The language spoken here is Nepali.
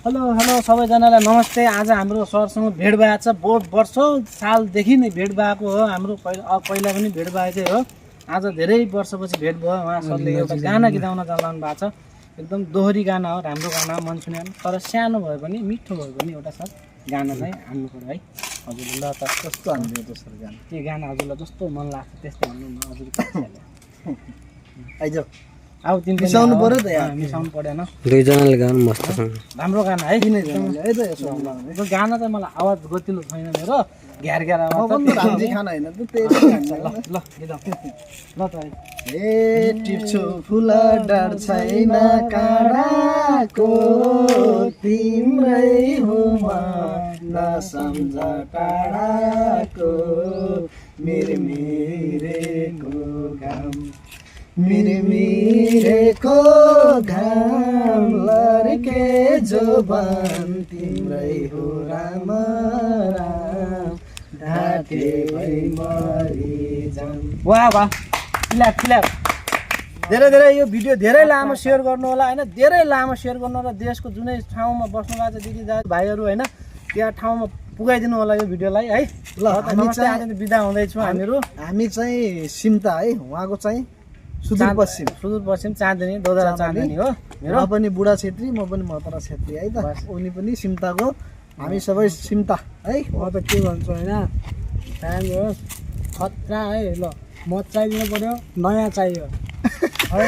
हेलो सबैजनालाई नमस्ते। आज हाम्रो सरसँग भेट भएको छ। बहुत वर्षौं सालदेखि नै भेट भएको हो। हाम्रो पहिला पनि भेट भएको हो। आज धेरै वर्षपछि भेट भयो। उहाँ सरले एउटा गाना गीताउन चलाउनु भएको छ। एकदम दोहोरी गाना हो, राम्रो गाना हो, मन छुने। तर सानो भए पनि मिठो भए पनि एउटा सर गाना चाहिँ हान्नु पर्यो है। हजुरले ल त कस्तो हान्दियो त सर गाना? के गाना हजुरलाई जस्तो मन लाग्छ त्यस्तै भन्नु न हजुर। आइज आऊ तिमी मिसाउनु पर्यो त यार। मिसाउनु पर्दैन, दुईजनाले गाउनु मस्त छ। राम्रो गाना है। किन है त यसो यो गाना चाहिँ मलाई आवाज गतिलो छैन मेरो, घ्यार घ्यार आवाज छ। रामजी खाना हैन त त्यही ल ल ल त ए टिप्छु फुल डर छैन काँडाको तिम्रै हो म नसम्झ टाढाको मिरेको घाम मिरेको घाम लड्के जोबन तिम्रै हो राम राम ढाटे भई मरि जाम। वाह वाह, क्ल्याप। धेरै यो भिडियो धेरै लामो सेयर गर्नु होला हैन, धेरै लामो सेयर गर्नु होला। देशको जुनै ठाउँमा बस्नु भएको छ दिदी भाइहरू हैन, त्यहाँ ठाउँमा पुगाइदिनु होला यो भिडियोलाई है। ल हामी चाहिँ आज बिदा हुँदैछौँ हामीहरू। हामी चाहिँ सिमता है, उहाँको चाहिँ सुदूरपश्चिम चाँदनी, दोदरा चाँदनी हो। म पनि बुढा छेत्री, म पनि मतरा छेत्री है त। उनी पनि सिमताको, हामी सबै सिमता है। म त के भन्छु हैन, टाइम हो खतरा है। ल मत चाहिदिनु पर्यो, नयाँ चाहियो है।